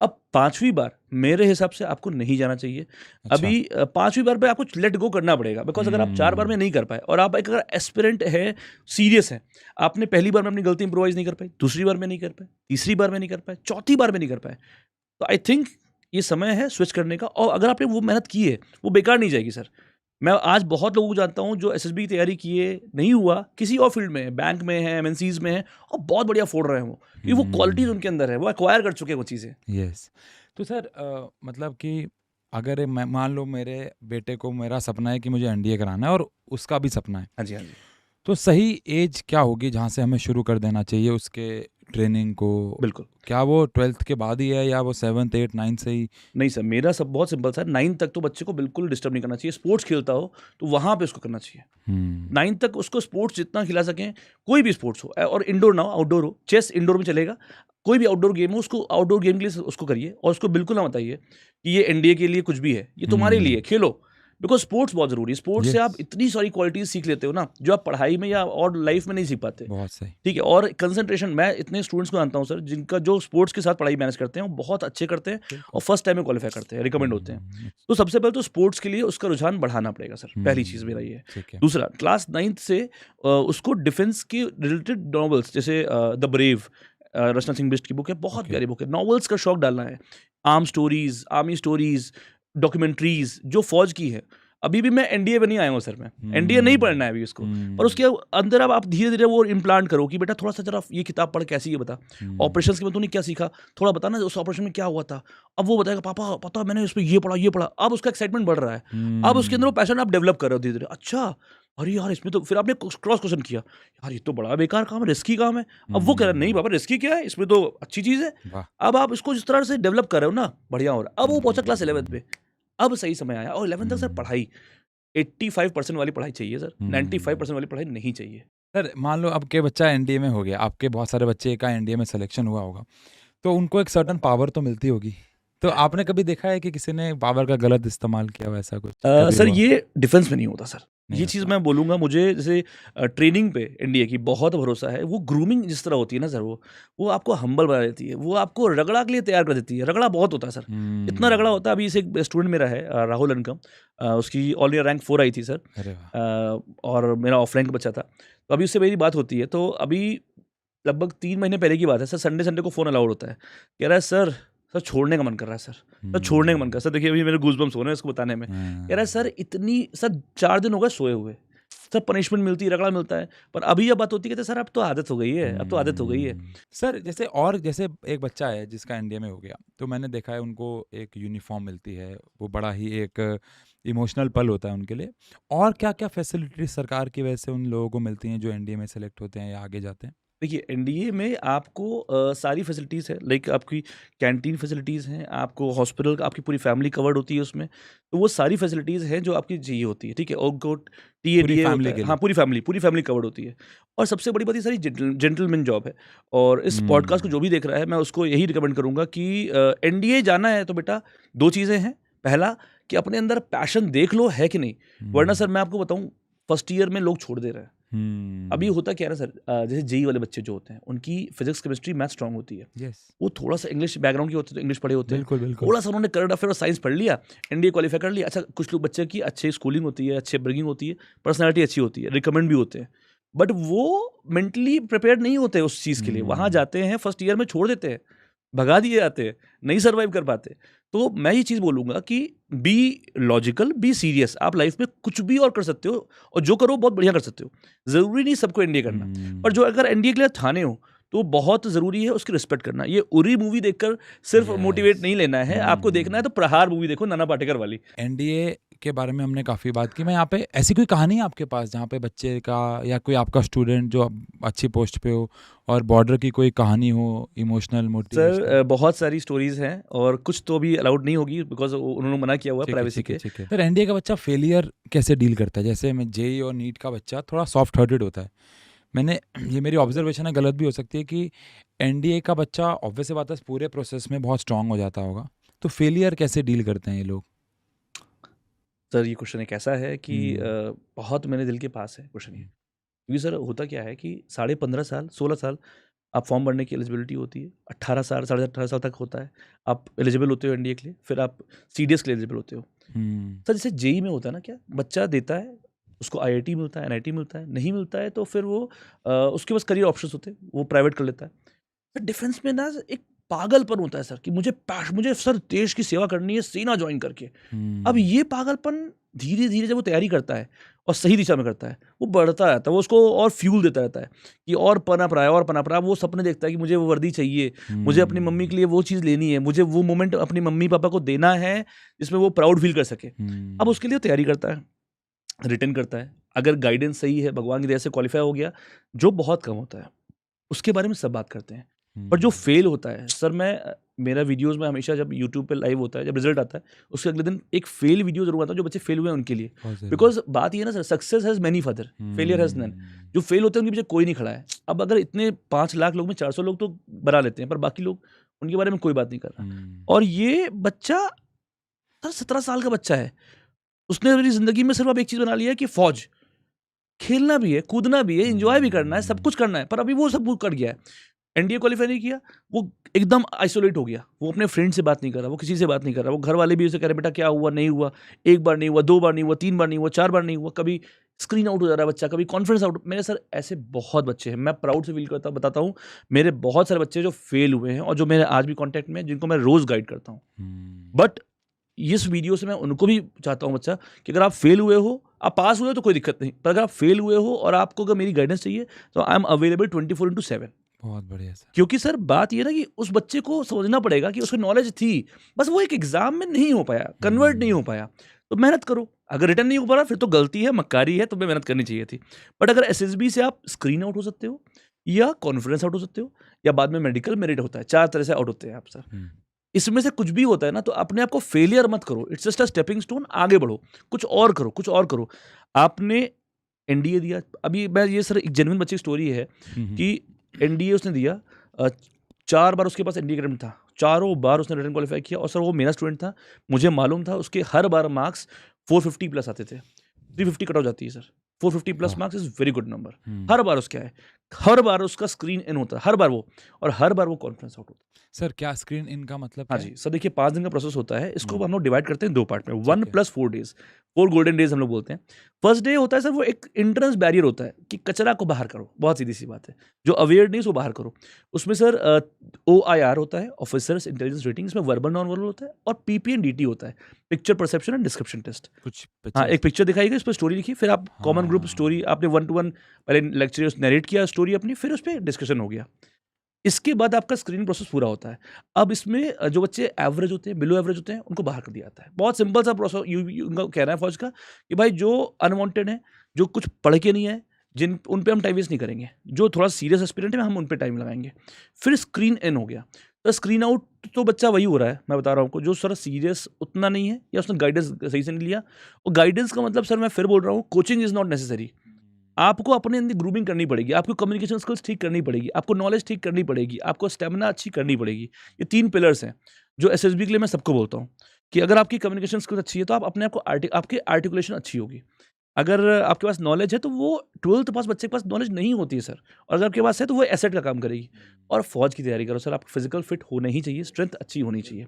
Speaker 1: अब 5वीं बार मेरे हिसाब से आपको नहीं जाना चाहिए।
Speaker 2: अच्छा।
Speaker 1: अभी 5वीं बार पे आपको लेट गो करना पड़ेगा, बिकॉज अगर आप 4 बार में नहीं कर पाए और आप एक अगर एस्पिरेंट है, सीरियस है, आपने पहली बार में अपनी गलती इंप्रोवाइज नहीं कर पाई, दूसरी बार में नहीं कर पाए, तीसरी बार में नहीं कर पाए, चौथी बार में नहीं कर पाए, तो आई थिंक ये समय है स्विच करने का। और अगर आपने वो मेहनत की है वो बेकार नहीं जाएगी सर। मैं आज बहुत लोगों को जानता हूँ जो एसएसबी की तैयारी किए, नहीं हुआ, किसी और फील्ड में है, बैंक में है, एमएनसीज में है, और बहुत बढ़िया फोड़ रहे हैं वो, क्योंकि वो क्वालिटीज उनके अंदर है, वो एक्वायर कर चुके हैं वो चीज़ें।
Speaker 2: यस। तो सर मतलब कि अगर मैं मान लो मेरे बेटे को, मेरा सपना है कि मुझे एनडीए कराना है और उसका भी सपना है,
Speaker 1: हाँ जी, हाँ जी।
Speaker 2: तो सही एज क्या होगी जहाँ से हमें शुरू कर देना चाहिए उसके ट्रेनिंग को?
Speaker 1: बिल्कुल।
Speaker 2: क्या वो 12th के बाद ही है या वो 7th 8th 9th से ही?
Speaker 1: नहीं सर, मेरा सब बहुत सिंपल सर, 9th तक तो बच्चे को बिल्कुल डिस्टर्ब नहीं करना चाहिए। स्पोर्ट्स खेलता हो तो वहाँ पे उसको करना चाहिए। 9th तक उसको स्पोर्ट्स जितना खिला सकें, कोई भी स्पोर्ट्स हो, और इंडोर ना हो, आउटडोर हो। चेस इंडोर में चलेगा, कोई भी आउटडोर गेम हो उसको आउटडोर गेम के लिए उसको करिए, और उसको बिल्कुल ना बताइए कि ये एनडीए के लिए कुछ भी है, ये तुम्हारे लिए खेलो। बिकॉज स्पोर्ट्स बहुत जरूरी है। स्पोर्ट्स से आप इतनी सारी क्वालिटीज सीख लेते हो ना, जो आप पढ़ाई में या और लाइफ में नहीं सीख पाते।
Speaker 2: बहुत सही।
Speaker 1: ठीक है, और कंसंट्रेशन, मैं इतने स्टूडेंट्स को जानता हूँ सर जिनका जो स्पोर्ट्स के साथ पढ़ाई मैनेज करते हैं वो बहुत अच्छे करते हैं और फर्स्ट टाइम में क्वालिफाई करते हैं, रिकमेंड होते हैं। तो सबसे पहले तो स्पोर्ट्स के लिए उसका रुझान बढ़ाना पड़ेगा सर, पहली चीज़ मेरा ये है। दूसरा, क्लास 9th से उसको डिफेंस के रिलेटेड नॉवेल्स, जैसे द ब्रेव, रचना सिंह बिष्ट की बुक है, बहुत प्यारी बुक है। नॉवेल्स का शौक डालना है, arm stories, army stories, documentaries जो फौज की है। अभी भी मैं एनडीए में नहीं आया हूँ सर, मैं एनडीए नहीं पढ़ना है अभी उसको, पर उसके अंदर अब आप धीरे धीरे वो इम्प्लांट करो कि बेटा थोड़ा सा जरा ये किताब पढ़ कैसी, ये बता ऑपरेशंस के में तूने क्या सीखा, थोड़ा बता ना उस ऑपरेशन में क्या हुआ था। अब वो बताएगा पापा पता मैंने उस पर ये पढ़ा। अब उसका एक्साइटमेंट बढ़ रहा है, अब उसके अंदर वो पैशन आप डेवलप कर रहे हो धीरे धीरे। अच्छा, अरे यार इसमें तो, फिर आपने क्रॉस क्वेश्चन किया, यार ये तो बड़ा बेकार काम है, रिस्की काम है। अब वो कह रहा है नहीं पापा रिस्की क्या है, इसमें तो अच्छी चीज़ है। अब आप इसको जिस तरह से डेवलप कर रहे हो ना, बढ़िया हो रहा है। अब वो पहुंचा क्लास 11th पे, अब सही समय आया। और 11th तक सर पढ़ाई 85% वाली पढ़ाई चाहिए सर, 95% वाली पढ़ाई नहीं चाहिए।
Speaker 2: सर मान लो अब के बच्चा एनडीए में हो गया, आपके बहुत सारे बच्चे का एनडीए में सिलेक्शन हुआ होगा, तो उनको एक सर्टन पावर तो मिलती होगी। तो आपने कभी देखा है कि किसी ने पावर का गलत इस्तेमाल किया हो, ऐसा कुछ?
Speaker 1: सर ये डिफेंस में नहीं होता सर, ये चीज़ मैं बोलूँगा। मुझे जैसे ट्रेनिंग पे एनडीए की बहुत भरोसा है। वो ग्रूमिंग जिस तरह होती है ना सर, वो आपको हम्बल बना देती है, वो आपको रगड़ा के लिए तैयार कर देती है। रगड़ा बहुत होता है सर, इतना रगड़ा होता है। अभी इसे एक स्टूडेंट मेरा है राहुल अनकम, उसकी ऑल इंडिया रैंक 4 आई थी सर, और मेरा ऑफलाइन का बच्चा था। तो अभी उससे मेरी बात होती है, तो अभी लगभग 3 महीने पहले की बात है सर। संडे को फ़ोन अलाउड होता है, कह रहा है सर छोड़ने का मन कर रहा है सर छोड़ने का मन कर रहा है सर। देखिए अभी मेरे गूज़बम्प्स हो रहे हैं इसको बताने में। कह रहा है सर इतनी, सर 4 दिन हो गए सोए हुए, सर पनिशमेंट मिलती है, रगड़ा मिलता है, पर अभी ये बात होती है, कहते सर अब तो आदत हो गई है, अब तो आदत हो गई है।
Speaker 2: सर जैसे एक बच्चा है जिसका एनडीए में हो गया, तो मैंने देखा है उनको एक यूनिफॉर्म मिलती है, वो बड़ा ही एक इमोशनल पल होता है उनके लिए। और क्या क्या फैसिलिटीज सरकार की वजह से उन लोगों को मिलती हैं जो एनडीए में सेलेक्ट होते हैं या आगे जाते हैं?
Speaker 1: देखिए एनडीए में आपको सारी फैसिलिटीज़ है, लाइक आपकी कैंटीन फैसिलिटीज़ हैं, आपको हॉस्पिटल, आपकी पूरी फैमिली कवर्ड होती है उसमें। तो वो सारी फैसिलिटीज़ हैं जो आपकी चाहिए होती है, ठीक है। और उनको टीएडीए होता है, हाँ पूरी फैमिली कवर्ड होती है। और सबसे बड़ी बात ये सारी जेंटलमैन जॉब है। और इस पॉडकास्ट को जो भी देख रहा है, मैं उसको यही रिकमेंड करूँगा कि एनडीए जाना है तो बेटा 2 चीज़ें हैं। पहला कि अपने अंदर पैशन देख लो है कि नहीं, वरना सर मैं आपको बताऊँ फर्स्ट ईयर में लोग छोड़ दे रहे हैं। अभी होता क्या है ना सर, जैसे जेई वाले बच्चे जो होते हैं उनकी फिजिक्स केमिस्ट्री मैथ स्ट्रांग होती है। वो थोड़ा सा इंग्लिश बैकग्राउंड के होते हैं, तो इंग्लिश पढ़े होते हैं, थोड़ा सा उन्होंने करंट अफेयर और साइंस पढ़ लिया, एनडीए क्वालिफाई कर लिया। अच्छा, कुछ लोग बच्चे की अच्छी स्कूलिंग होती है, अच्छी अपब्रिंगिंग होती है, पर्सनैलिटी अच्छी होती है, रिकमेंड भी होते हैं, बट वो मेंटली प्रिपेयर नहीं होते उस चीज़ के लिए। वहाँ जाते हैं, फर्स्ट ईयर में छोड़ देते हैं, भगा दिए जाते हैं, नहीं सर्वाइव कर पाते। तो मैं ये चीज़ बोलूँगा कि बी लॉजिकल, बी सीरियस। आप लाइफ में कुछ भी और कर सकते हो, और जो करो बहुत बढ़िया कर सकते हो। ज़रूरी नहीं सबको एनडीए करना, पर जो अगर एनडीए के लिए ठाने हो तो बहुत ज़रूरी है उसकी रिस्पेक्ट करना। ये उरी मूवी देखकर सिर्फ मोटिवेट नहीं लेना है, आपको देखना है तो प्रहार मूवी देखो, नाना पाटेकर वाली।
Speaker 2: एनडीए के बारे में हमने काफ़ी बात की। मैं यहाँ पे, ऐसी कोई कहानी है आपके पास जहाँ पे बच्चे का या कोई आपका स्टूडेंट जो अच्छी पोस्ट पे हो और बॉर्डर की कोई कहानी हो, इमोशनल मोटिवेशनल?
Speaker 1: सर बहुत सारी स्टोरीज हैं, और कुछ तो अभी अलाउड नहीं होगी बिकॉज उन्होंने मना किया हुआ है प्राइवेसी के।
Speaker 2: सर एनडीए का बच्चा फेलियर कैसे डील करता है? जैसे मैं जेई और नीट का बच्चा थोड़ा सॉफ्ट हार्टेड होता है, ये मेरी ऑब्जर्वेशन है, गलत भी हो सकती है, कि एनडीए का बच्चा ऑब्वियस सी बात है पूरे प्रोसेस में बहुत स्ट्रांग हो जाता होगा, तो फेलियर कैसे डील करते हैं ये लोग?
Speaker 1: सर ये क्वेश्चन एक ऐसा है कि बहुत मेरे दिल के पास है क्वेश्चन ये, क्योंकि सर होता क्या है कि 15.5 साल 16 साल आप फॉर्म भरने की एलिजिबिलिटी होती है, 18 साल 18.5 साल तक होता है, आप एलिजिबल होते हो एनडीए के लिए, फिर आप सीडीएस के लिए एलिजिबल होते हो। सर जैसे जेई में होता है ना, क्या बच्चा देता है, उसको आईआईटी मिलता है, एनआईटी मिलता है, नहीं मिलता है तो फिर वो उसके पास करियर ऑप्शंस होते हैं, वो प्राइवेट कर लेता है। सर डिफेंस में ना एक पागलपन होता है सर कि मुझे सर देश की सेवा करनी है सेना ज्वाइन करके। अब ये पागलपन धीरे धीरे जब वो तैयारी करता है और सही दिशा में करता है, वो बढ़ता रहता है, वो उसको और फ्यूल देता रहता है कि और पनप रहा है। वो सपने देखता है कि मुझे वो वर्दी चाहिए, मुझे अपनी मम्मी के लिए वो चीज़ लेनी है, मुझे वो मोमेंट अपनी मम्मी पापा को देना है जिसमें वो प्राउड फील कर सके। अब उसके लिए तैयारी करता है, रिटर्न करता है, अगर गाइडेंस सही है, भगवान की दया से क्वालिफाई हो गया, जो बहुत कम होता है, उसके बारे में सब बात करते हैं। पर जो फेल होता है सर, मेरा वीडियोस में हमेशा जब यूट्यूब पे लाइव होता है, जब रिजल्ट आता है उसके अगले दिन एक फेल वीडियो जरूर आता है जो बच्चे फेल हुए हैं उनके लिए। बिकॉज बात ये है ना sir, success has many father, failure has none. जो फेल होते हैं उनके पीछे कोई नहीं खड़ा है। अब अगर इतने 5 लाख लोग में 400 लोग तो बना लेते हैं, पर बाकी लोग उनके बारे में कोई बात नहीं कर रहा। और ये बच्चा सर 17 साल का बच्चा है, उसने अपनी जिंदगी में सिर्फ अब एक चीज बना लिया है कि फौज, खेलना भी है, कूदना भी है, एंजॉय भी करना है, सब कुछ करना है। पर अभी वो सब कुछ कर गया है, एनडीए क्वालिफाई नहीं किया, वो एकदम आइसोलेट हो गया। वो अपने फ्रेंड से बात नहीं कर रहा, वो किसी से बात नहीं कर रहा। वो घर वाले भी उसे कह रहे बेटा क्या हुआ, नहीं हुआ, 1 बार नहीं हुआ, 2 बार नहीं हुआ, 3 बार नहीं हुआ, 4 बार नहीं हुआ, कभी स्क्रीन आउट हो जा रहा है बच्चा, कभी कॉन्फिडेंस आउट। मेरे सर ऐसे बहुत बच्चे हैं, मैं प्राउड से फील करता बताता हूँ, मेरे बहुत सारे बच्चे जो फेल हुए हैं और जो मेरे आज भी कॉन्टैक्ट में, जिनको मैं रोज गाइड करता हूँ। बट इस वीडियो से मैं उनको भी चाहता हूँ बच्चा कि अगर आप फेल हुए हो, आप पास हुए हो तो कोई दिक्कत नहीं, पर अगर आप फेल हुए हो और आपको अगर मेरी गाइडेंस चाहिए तो आई एम अवेलेबल 24/7।
Speaker 2: बहुत बढ़िया सर।
Speaker 1: क्योंकि सर बात ये ना कि उस बच्चे को समझना पड़ेगा कि उसको नॉलेज थी, बस वो एक एग्जाम में नहीं हो पाया, कन्वर्ट नहीं हो पाया। तो मेहनत करो, अगर रिटर्न नहीं हो पा रहा फिर तो गलती है, मक्कारी है, तुम्हें मेहनत करनी चाहिए थी। बट अगर एसएसबी से आप स्क्रीन आउट हो सकते हो या कॉन्फिडेंस आउट हो सकते हो या बाद में मेडिकल मेरिट होता है, 4 तरह से आउट होते हैं आप सर। इसमें से कुछ भी होता है ना, तो अपने आप को फेलियर मत करो, it's just a stepping stone, आगे बढ़ो, कुछ और करो, कुछ और करो। आपने एनडीए दिया, अभी मैं ये सर एक जेन्युइन बच्चे की स्टोरी है कि एनडीए उसने दिया, 4 बार उसके पास एनडीए अटेम्प्ट था, चारों बार उसने रिटन क्वालिफाई किया। और सर वो मेरा स्टूडेंट था, मुझे मालूम था उसके हर बार मार्क्स 450 प्लस आते थे, 350 कट ऑफ जाती है sir. 450 plus marks is very good number. हर बार उसके आए, हर बार उसका स्क्रीन इन होता है, हर बार वो, और हर बार वो कॉन्फ्रेंस आउट होता है।
Speaker 2: सर क्या स्क्रीन इन का मतलब
Speaker 1: हाँ
Speaker 2: क्या है?
Speaker 1: जी सर, देखिए 5 दिन का प्रोसेस होता है, इसको हम लोग डिवाइड करते हैं 2 पार्ट में, 1 + 4 डेज, 4 गोल्डन डेज हम लोग बोलते हैं। फर्स्ट डे होता है सर, वो एक इंट्रेंस बैरियर होता है कि कचरा को बाहर करो, बहुत सीधी सी बात है, जो अवेयरनेस वो बाहर करो। उसमें सर OIR होता है, ऑफिसर्स इंटेलिजेंस रेटिंग, इसमें वर्बल नॉन वर्बल होता है, और PPNDT होता है, picture perception and description test.
Speaker 2: कुछ
Speaker 1: हाँ, एक पिक्चर दिखाई गई, उस पर स्टोरी लिखी, फिर आप कॉमन ग्रुप स्टोरी, आपने 1 to 1 पहले लेक्चर नरेट किया स्टोरी अपनी, फिर उस पर डिस्कशन हो गया। इसके बाद आपका स्क्रीनिंग प्रोसेस पूरा होता है। अब इसमें जो बच्चे एवरेज होते हैं, बिलो एवरेज होते हैं, उनको बाहर कर दिया जाता है। बहुत सिंपल सा प्रोसेस उनका कहना है फौज का कि भाई जो अनवांटेड है, जो कुछ पढ़ के नहीं है, जिन उन पे हम टाइम वेस्ट नहीं करेंगे, जो थोड़ा सीरियस एस्पिरेंट है हम उन पे टाइम लगाएंगे। फिर स्क्रीन इन हो गया, तो स्क्रीन आउट तो बच्चा वही हो रहा है, मैं बता रहा हूँ आपको, जो सर सीरियस उतना नहीं है या उसने गाइडेंस सही से नहीं लिया। और गाइडेंस का मतलब सर मैं फिर बोल रहा हूँ, कोचिंग इज नॉट नेसेसरी। आपको अपने अंदर ग्रूमिंग करनी पड़ेगी, आपको कम्युनिकेशन स्किल्स ठीक करनी पड़ेगी, आपको नॉलेज ठीक करनी पड़ेगी, आपको स्टेमिना अच्छी करनी पड़ेगी। ये 3 पिलर्स हैं जो एसएसबी के लिए मैं सबको बोलता हूँ कि अगर आपकी कम्युनिकेशन स्किल्स अच्छी है तो आप अपने आप को आपकी आर्टिकुलेशन अच्छी होगी। अगर आपके पास नॉलेज है तो वो 12th पास बच्चे के पास नॉलेज नहीं होती है सर, और अगर आपके पास है तो वो एसेट का काम करेगी। और फौज की तैयारी करो सर, आपको फिजिकल फिट होना ही चाहिए, स्ट्रेंथ अच्छी होनी चाहिए।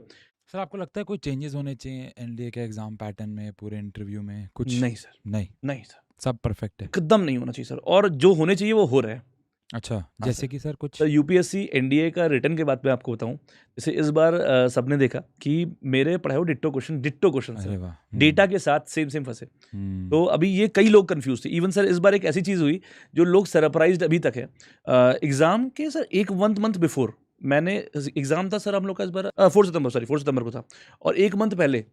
Speaker 2: सर आपको लगता है कोई चेंजेस होने चाहिए एनडीए के एग्जाम पैटर्न में, पूरे इंटरव्यू में कुछ?
Speaker 1: नहीं सर,
Speaker 2: नहीं
Speaker 1: नहीं सर,
Speaker 2: सब परफेक्ट है,
Speaker 1: एकदम नहीं होना चाहिए सर, और जो होने चाहिए वो हो रहा है।
Speaker 2: अच्छा जैसे कि सर कुछ?
Speaker 1: सर यूपीएससी एनडीए का रिटर्न के बाद मैं आपको बताऊं, जैसे इस बार सबने देखा कि मेरे पढ़ाए हुए डिट्टो क्वेश्चन
Speaker 2: अरे
Speaker 1: सर,
Speaker 2: वाह
Speaker 1: डेटा के साथ सेम फंसे। तो अभी ये कई लोग कंफ्यूज थे। इवन सर इस बार एक ऐसी चीज़ हुई जो लोग सरप्राइज्ड अभी तक है। एग्जाम के सर एक मंथ बिफोर, मैंने एग्जाम था सर हम लोग का इस बार 4 सितंबर को था, और 1 मंथ पहले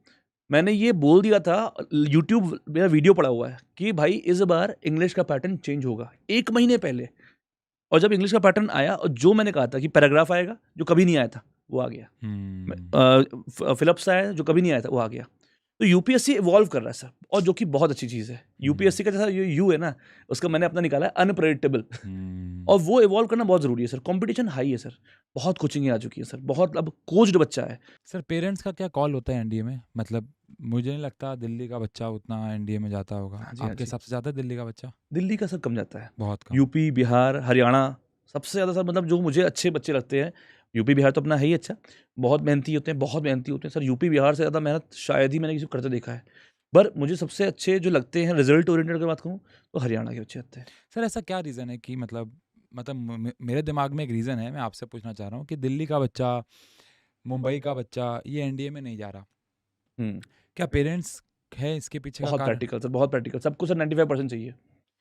Speaker 1: मैंने ये बोल दिया था, यूट्यूब मेरा वीडियो पड़ा हुआ है कि भाई इस बार इंग्लिश का पैटर्न चेंज होगा, 1 महीने पहले। और जब इंग्लिश का पैटर्न आया, और जो मैंने कहा था कि पैराग्राफ आएगा जो कभी नहीं आया था वो आ गया, फिलप्स आया जो कभी नहीं आया था वो आ गया। तो यूपीएससी इवॉल्व कर रहा है सर, और जो कि बहुत अच्छी चीज़ है। यूपीएससी का जैसा यू है ना, उसका मैंने अपना निकाला है अनप्रेडिक्टेबल, और वो इवॉल्व करना बहुत ज़रूरी है सर। कंपटीशन हाई है सर, बहुत कोचिंगें आ चुकी है सर, बहुत अब कोच्ड बच्चा है।
Speaker 2: सर पेरेंट्स का क्या कॉल होता है एनडीए में? मतलब मुझे नहीं लगता दिल्ली का बच्चा उतना एनडीए में जाता होगा। आपके हिसाब से ज़्यादा दिल्ली का बच्चा?
Speaker 1: दिल्ली का सर कम जाता है,
Speaker 2: बहुत कम।
Speaker 1: यूपी, बिहार, हरियाणा सबसे ज़्यादा सर, मतलब जो मुझे अच्छे बच्चे लगते हैं, यूपी बिहार तो अपना है ही अच्छा, बहुत मेहनती होते हैं, बहुत मेहनती होते हैं सर। यूपी बिहार से ज़्यादा मेहनत शायद ही मैंने किसी को करते देखा है। पर मुझे सबसे अच्छे जो लगते हैं रिजल्ट ओरिएंटेड अगर बात करूँ तो हरियाणा के बच्चे लगते हैं।
Speaker 2: सर ऐसा क्या रीज़न है कि मतलब मेरे दिमाग में एक रीज़न है, मैं आपसे पूछना चाह रहा हूँ कि दिल्ली का बच्चा, मुंबई का बच्चा ये एनडीए में नहीं जा रहा, क्या पेरेंट्स है इसके पीछे का
Speaker 1: बहुत
Speaker 2: कारण?
Speaker 1: प्रैक्टिकल सर, बहुत प्रैक्टिकल। सबको सर 95% चाहिए,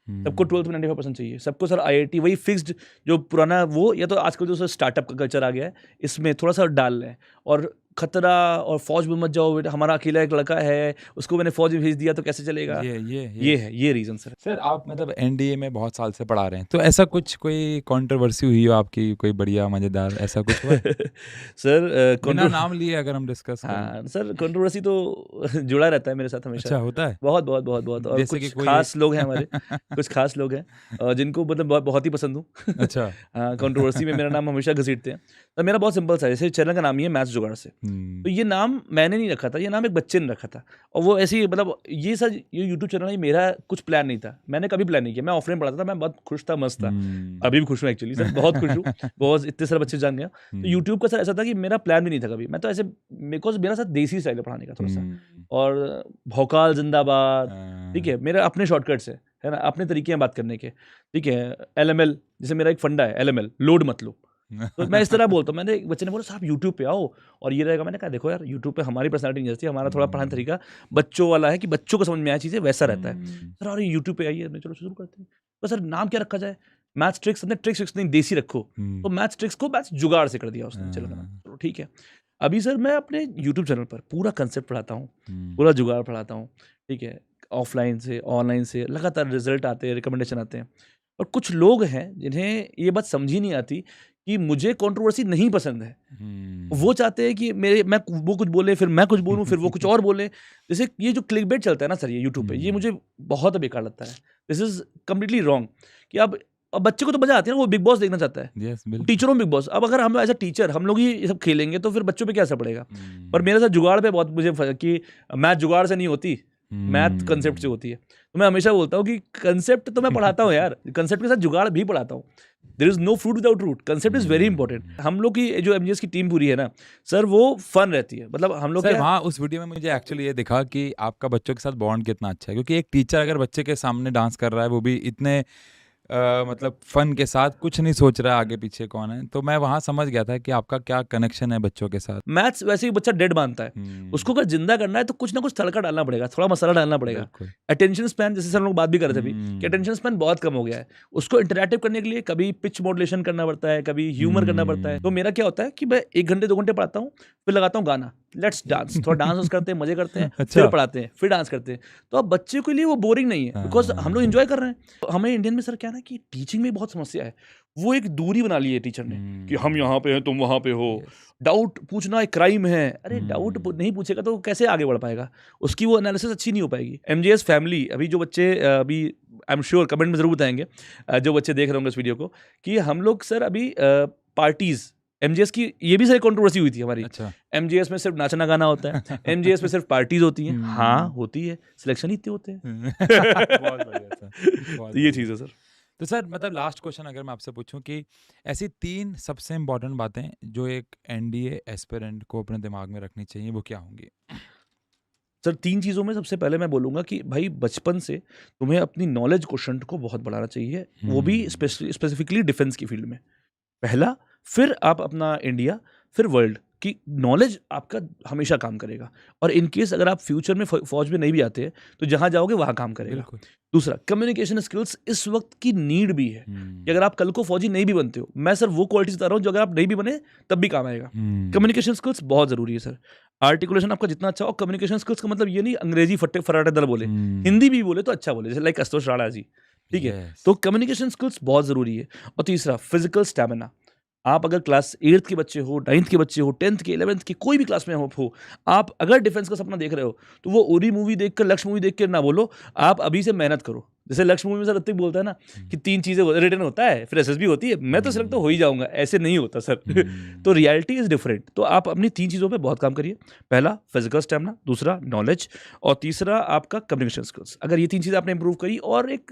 Speaker 1: सबको 12th में 95% चाहिए, सबको सर आईआईटी वही फिक्स्ड जो पुराना वो, या तो आजकल जो सर स्टार्टअप का कल्चर आ गया है इसमें थोड़ा सा डाल रहे हैं, और खतरा और फौज में मत जाओ बेटा, हमारा अकेला एक लड़का है, उसको मैंने फौज में भेज दिया तो कैसे चलेगा। ये है, ये रीजन सर।
Speaker 2: सर आप मतलब एनडीए में बहुत साल से पढ़ा रहे हैं, तो ऐसा कुछ कोई कंट्रोवर्सी हुई हो आपकी, कोई बढ़िया मजेदार ऐसा कुछ हुआ है?
Speaker 1: सर
Speaker 2: बिना नाम लिए अगर हम डिस्कस करें।
Speaker 1: हाँ सर, कंट्रोवर्सी तो जुड़ा रहता है मेरे साथ हमेशा।
Speaker 2: अच्छा, होता है?
Speaker 1: बहुत बहुत बहुत बहुत। और
Speaker 2: जैसे कि
Speaker 1: कुछ
Speaker 2: कोई
Speaker 1: खास लोग हैं हमारे, कुछ खास लोग हैं जिनको मतलब बहुत ही पसंद हूँ।
Speaker 2: अच्छा।
Speaker 1: हाँ, कंट्रोवर्सी में मेरा नाम हमेशा घसीटते हैं। तो मेरा बहुत सिंपल सा है, जैसे चैनल का नाम ही है मैथ्स जुगाड़ से। तो ये नाम मैंने नहीं रखा था, ये नाम एक बच्चे ने रखा था। और वो ऐसे ही मतलब ये सर, ये यूट्यूब चैनल ही मेरा कुछ प्लान नहीं था, मैंने कभी प्लान नहीं किया। मैं ऑफलाइन पढ़ाता था, मैं बहुत खुश था, मस्त था। अभी भी खुश हूँ एक्चुअली सर, बहुत खुश हूँ। बहुत इतने सारे बच्चे जान गया। तो यूट्यूब का सर ऐसा था कि मेरा प्लान भी नहीं था कभी। मैं तो ऐसे, बिकॉज मेरा साथ देसी स्टाइल है पढ़ाने का थोड़ा सा, और भौकाल जिंदाबाद, ठीक है, मेरे अपने शॉर्टकट्स है ना, अपने तरीके हैं बात करने के, ठीक है। एलएमएल, जैसे मेरा एक फंडा है एलएमएल, लोड मत लो, तो मैं इस तरह बोलता हूँ। मैंने एक बच्चे ने बोला साहब यूट्यूब पे आओ और ये रहेगा। मैंने कहा देखो यार, यूट्यूब पे हमारी पर्सनालिटी नहीं जैसी, हमारा थोड़ा पढ़ाने तरीका बच्चों वाला है कि बच्चों को समझ में आया चीज़ें, वैसा रहता है। सर अरे यूट्यूब पे आइए, चलो शुरू करते हैं। तो सर नाम क्या रखा जाए? मैथ्स ट्रिक्स, हमने ट्रिक्स नहीं देसी रखो, तो मैथ्स ट्रिक्स को मैथ्स जुगाड़ से कर दिया उसने। चलो ठीक है। अभी सर मैं अपने यूट्यूब चैनल पर पूरा कंसेप्ट पढ़ाता हूँ, पूरा जुगाड़ पढ़ाता हूँ, ठीक है। ऑफलाइन से ऑनलाइन से लगातार रिजल्ट आते हैं, रिकमेंडेशन आते हैं। और कुछ लोग हैं जिन्हें ये बात समझ ही नहीं आती कि मुझे कंट्रोवर्सी नहीं पसंद है। वो चाहते हैं कि मैं वो कुछ बोले, फिर मैं कुछ बोलूं, फिर वो कुछ और बोले। जैसे ये जो क्लिकबेट चलता है ना सर, ये यूट्यूब पे, ये मुझे बहुत बेकार लगता है। This is completely wrong. कि अब बच्चे को तो मजा आती है ना, वो बिग बॉस देखना चाहता है, टीचरों में बिग बॉस। अब अगर हम एज अ टीचर हम लोग ही ये सब खेलेंगे तो फिर बच्चों पे क्या असर पड़ेगा। पर मेरे साथ जुगाड़ पे बहुत मुझे कि मैथ जुगाड़ से नहीं होती, मैथ कंसेप्ट से होती है। तो मैं हमेशा बोलता हूँ कि कंसेप्ट तो मैं पढ़ाता हूँ यार, कंसेप्ट के साथ जुगाड़ भी पढ़ाता हूँ। There is no fruit without root, concept is very important. हम लोग की जो एमजीएस की टीम पूरी है ना सर, वो फन रहती है। मतलब हम लोग
Speaker 2: सर वहाँ उस वीडियो में मुझे एक्चुअली ये दिखा कि आपका बच्चों के साथ बॉन्ड कितना अच्छा है, क्योंकि एक टीचर अगर बच्चे के सामने डांस कर रहा है, वो भी इतने मतलब फन के साथ, कुछ नहीं सोच रहा है आगे पीछे कौन है, तो मैं वहाँ समझ गया था कि आपका क्या कनेक्शन है बच्चों के साथ।
Speaker 1: मैथ्स वैसे ही बच्चा डेड मानता है, उसको अगर जिंदा करना है तो कुछ ना कुछ तड़का डालना पड़ेगा, थोड़ा मसाला डालना पड़ेगा। अटेंशन स्पैन, जैसे हम लोग बात भी कर रहे थे अभी, कि अटेंशन स्पैन बहुत कम हो गया है। उसको इंटरैक्टिव करने के लिए कभी पिच मॉड्यूलेशन करना पड़ता है, कभी ह्यूमर करना पड़ता है। तो मेरा क्या होता है कि मैं 1 घंटे 2 घंटे पढ़ाता हूँ, फिर लगाता हूँ गाना, लेट्स डांस, थोड़ा डांस करते हैं, मजे करते हैं, फिर पढ़ाते हैं, फिर डांस करते हैं। तो अब बच्चे के लिए वो बोरिंग नहीं है, बिकॉज हम लोग एंजॉय कर रहे हैं। तो हमें इंडियन में सर क्या है कि टीचिंग में बहुत समस्या है, वो एक दूरी बना ली है टीचर ने कि हम यहाँ पे हैं, तुम वहाँ पे हो। डाउट पूछना एक क्राइम है। अरे डाउट नहीं पूछेगा तो कैसे आगे बढ़ पाएगा, उसकी वो एनालिसिस अच्छी नहीं हो पाएगी। एमजीएस फैमिली, अभी जो बच्चे अभी आई एम श्योर कमेंट में जरूर बताएंगे जो बच्चे देख रहे होंगे इस वीडियो को, कि हम लोग सर अभी पार्टीज, एमजीएस की ये भी सर कंट्रोवर्सी हुई थी हमारी। अच्छा। एमजीएस में सिर्फ नाचना गाना होता है, एमजीएस में सिर्फ पार्टीज होती हैं। हाँ होती है, सिलेक्शन ही इतने होते हैं।
Speaker 2: बहुत बढ़िया सर,
Speaker 1: तो ये चीज़ है सर।
Speaker 2: तो सर मतलब लास्ट क्वेश्चन अगर मैं आपसे पूछूं कि ऐसी 3 सबसे इम्पोर्टेंट बातें जो एक एनडीए एस्पिरेंट को अपने दिमाग में रखनी चाहिए, वो क्या होंगी?
Speaker 1: सर 3 चीज़ों में सबसे पहले मैं बोलूँगा कि भाई बचपन से तुम्हें अपनी नॉलेज क्वोशंट को बहुत बढ़ाना चाहिए, वो भी स्पेसिफिकली डिफेंस की फील्ड में। पहला, फिर आप अपना इंडिया, फिर वर्ल्ड की नॉलेज आपका हमेशा काम करेगा। और इन केस अगर आप फ्यूचर में फौज में नहीं भी आते हैं तो जहाँ जाओगे वहाँ काम करेगा। दूसरा, कम्युनिकेशन स्किल्स इस वक्त की नीड भी है कि अगर आप कल को फौजी नहीं भी बनते हो, मैं सर वो क्वालिटीज बता रहा हूँ जो अगर आप नहीं भी बने तब भी काम आएगा। कम्युनिकेशन स्किल्स बहुत जरूरी है सर। आर्टिकुलेशन आपका जितना अच्छा हो, कम्युनिकेशन स्किल्स का मतलब ये नहीं अंग्रेजी फट्टे फराटे दर बोले, हिंदी भी बोले तो अच्छा बोले, जैसे लाइक आशुतोष राणा जी, ठीक है। तो कम्युनिकेशन स्किल्स बहुत जरूरी है। और तीसरा, फिजिकल स्टैमिना। आप अगर क्लास 8th के बच्चे हो, 9th के बच्चे हो, 10th के, 11th के, कोई भी क्लास में हो, आप अगर डिफेंस का सपना देख रहे हो तो वो उरी मूवी देखकर, लक्ष्य मूवी देखकर ना बोलो, आप अभी से मेहनत करो। जैसे लक्ष्य मूवी में सर ऋतिक बोलता है ना कि 3 चीजें रिटर्न होता है, फिर एसएसबी होती है, मैं तो सिलेक्ट तो हो ही जाऊंगा, ऐसे नहीं होता सर। तो रियलिटी इज डिफरेंट। तो आप अपनी 3 चीज़ों पे बहुत काम करिए। पहला फिजिकल स्टैमिना, दूसरा नॉलेज, और तीसरा आपका कम्युनिकेशन स्किल्स। अगर ये 3 चीज़ें आपने इंप्रूव करी और एक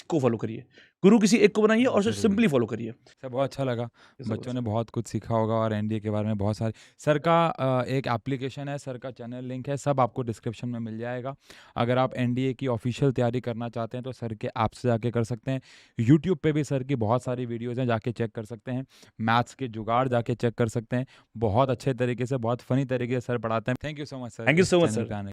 Speaker 1: को फॉलो करिए, गुरु किसी एक को बनाइए और उसे सिंपली फॉलो करिए।
Speaker 2: सर बहुत अच्छा लगा, बच्चों ने बहुत कुछ सीखा होगा और एनडीए के बारे में बहुत सारे। सर का एक एप्लीकेशन है, सर का चैनल लिंक है, सब आपको डिस्क्रिप्शन में मिल जाएगा। अगर आप एनडीए की ऑफिशियल तैयारी करना चाहते हैं तो सर के ऐप से जाके कर सकते हैं। यूट्यूब पे भी सर की बहुत सारी वीडियोज़ हैं, जाके चेक कर सकते हैं। मैथ्स के जुगाड़ जाके चेक कर सकते हैं। बहुत अच्छे तरीके से, बहुत फनी तरीके से सर पढ़ाते हैं। Thank you so much sir.
Speaker 1: Thank you so much sir.